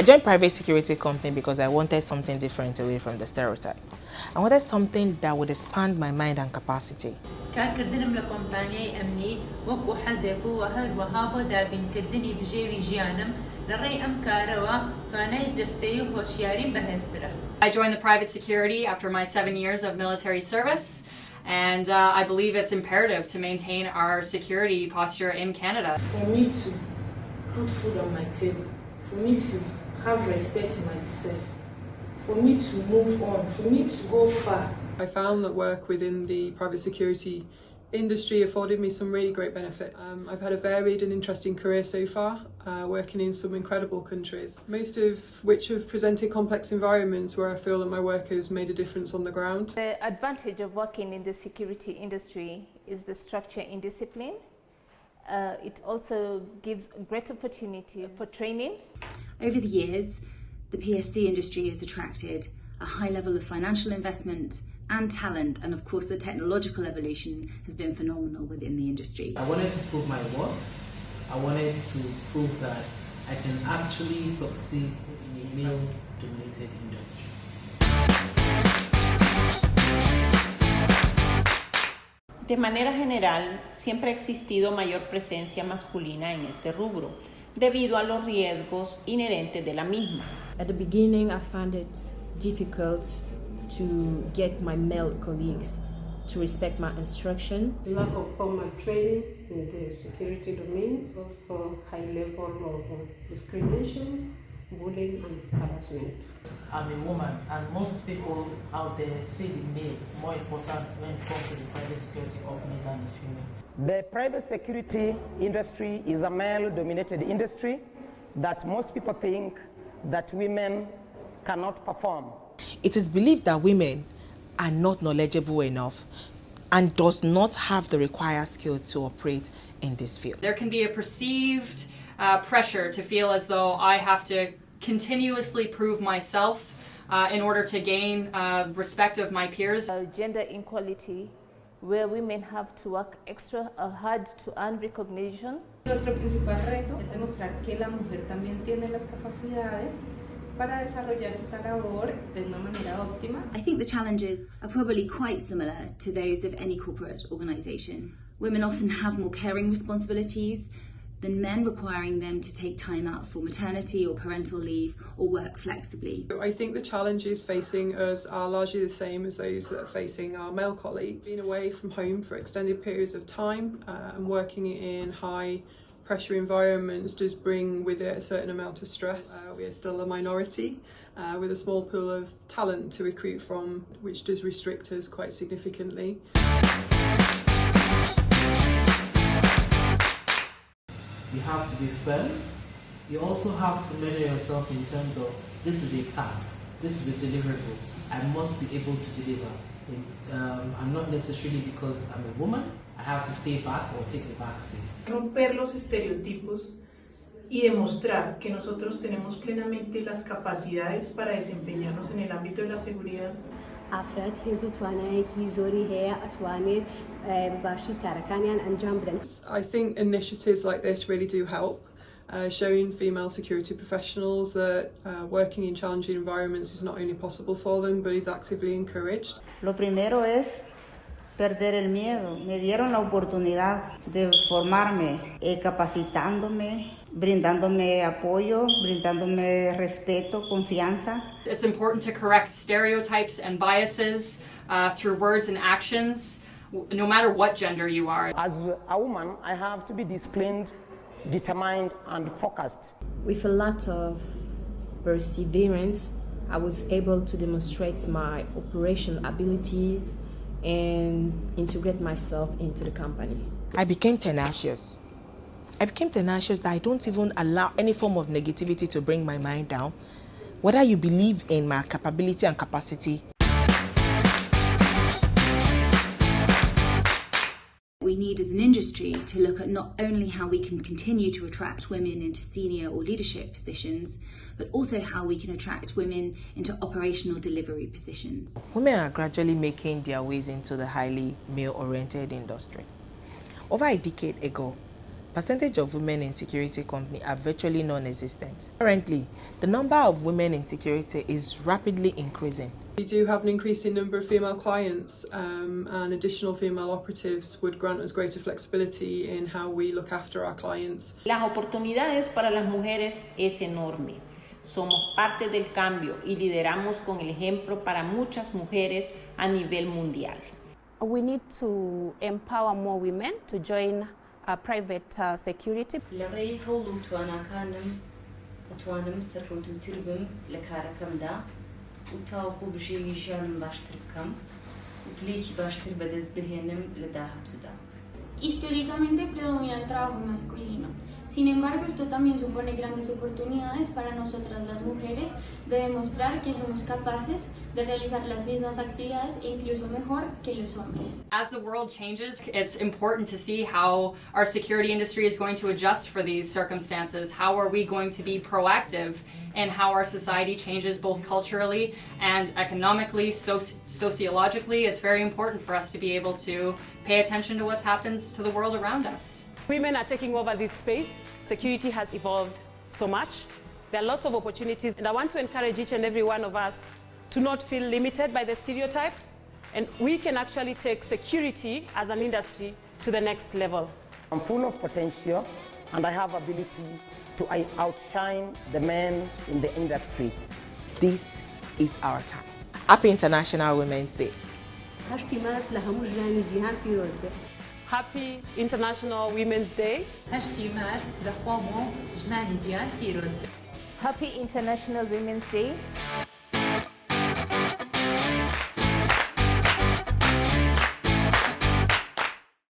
joined private security company because I wanted something different away from the stereotype. I wanted something that would expand my mind and capacity. کارکردنم لە کۆمپانیای ئەمنی وەکو حەزێک و هەروەها بۆ دابینکردنی بژێوی ژیانم لە ڕێی ئەم کارەوە توانای جەستەیی و هۆشیاریم بەهێزترە. I joined the private security after my 7 years of military service, and I believe it's imperative to maintain our security posture in Canada. For me to put food on my table, for me to have respect in myself, for me to move on, for me to go far. I found that work within the private security industry afforded me some really great benefits. I've had a varied and interesting career so far, working in some incredible countries, most of which have presented complex environments where I feel that my work has made a difference on the ground. The advantage of working in the security industry is the structure and discipline. It also gives great opportunities for training. Over the years, the PSC industry has attracted a high level of financial investment and talent, and of course the technological evolution has been phenomenal within the industry. I wanted to prove my worth. I wanted to prove that I can actually succeed in a male-dominated industry. De manera general, siempre ha existido mayor presencia masculina en este rubro, debido a los riesgos inherentes de la misma. At the beginning, I found it difficult to get my male colleagues to respect my instruction. Lack of formal training in the security domains, also high level of discrimination, bullying and harassment. I'm a woman, and most people out there see the male more important when it comes to the private security company than the female. The private security industry is a male-dominated industry that most people think that women cannot perform. It is believed that women are not knowledgeable enough and does not have the required skill to operate in this field. There can be a perceived pressure to feel as though I have to continuously prove myself in order to gain respect of my peers. Gender equality, where women have to work extra hard to earn recognition. Nuestro principal reto es demostrar que la mujer también tiene las capacidades para desarrollar esta labor de una manera óptima. I think the challenges are probably quite similar to those of any corporate organisation. Women often have more caring responsibilities than men, requiring them to take time out for maternity or parental leave or work flexibly. I think the challenges facing us are largely the same as those that are facing our male colleagues. Being away from home for extended periods of time and working in high pressure environments does bring with it a certain amount of stress. We are still a minority with a small pool of talent to recruit from, which does restrict us quite significantly. You have to be firm. You also have to measure yourself in terms of, this is a task, this is a deliverable, I must be able to deliver. I'm not necessarily because I'm a woman, I have to stay back or take the back seat. Romper los estereotipos y demostrar que nosotros tenemos plenamente las capacidades para desempeñarnos en el ámbito de la seguridad. افراد هزو توانایکی زوری هەیە ئەتوانێت باشی کارەکانیان ئەنجام بدەن. I think initiatives like this really do help, showing female security professionals that working in challenging environments is not only possible for them but is actively encouraged. Lo primero es perder el miedo. Me dieron la oportunidad de formarme, capacitándome, brindándome apoyo, brindándome respeto, confianza. It's important to correct stereotypes and biases through words and actions, no matter what gender you are. As a woman, I have to be disciplined, determined and focused. With a lot of perseverance, I was able to demonstrate my operational ability and integrate myself into the company. I became tenacious. That I don't even allow any form of negativity to bring my mind down. Whether you believe in my capability and capacity. We need as an industry to look at not only how we can continue to attract women into senior or leadership positions, but also how we can attract women into operational delivery positions. Women are gradually making their ways into the highly male-oriented industry. Over a decade ago, percentage of women in security company are virtually non-existent. Currently, the number of women in security is rapidly increasing. We do have an increasing number of female clients, and additional female operatives would grant us greater flexibility in how we look after our clients. Las oportunidades para las mujeres es enorme. Somos parte del cambio y lideramos con el ejemplo para muchas mujeres a nivel mundial. We need to empower more women to join private security. لغاية هولو توانا كانم وتوانم سرودو تربم لكاركم دا وتاوكو بجي جانم باشتر بكم وبليكي باشتر بدز بهنم لداهتو دا. Históricamente predomina el trabajo masculino. Sin embargo, esto también supone grandes oportunidades para nosotras las mujeres de demostrar que somos capaces de realizar las mismas actividades e incluso mejor que los hombres. As the world changes, it's important to see how our security industry is going to adjust for these circumstances. How are we going to be proactive in how our society changes both culturally and economically, sociologically? It's very important for us to be able to pay attention to what happens to the world around us. Women are taking over this space. Security has evolved so much. There are lots of opportunities, and I want to encourage each and every one of us to not feel limited by the stereotypes, and we can actually take security as an industry to the next level. I'm full of potential, and I have ability to outshine the men in the industry. This is our time. Happy International Women's Day. Happy International Women's Day. Happy International Women's Day.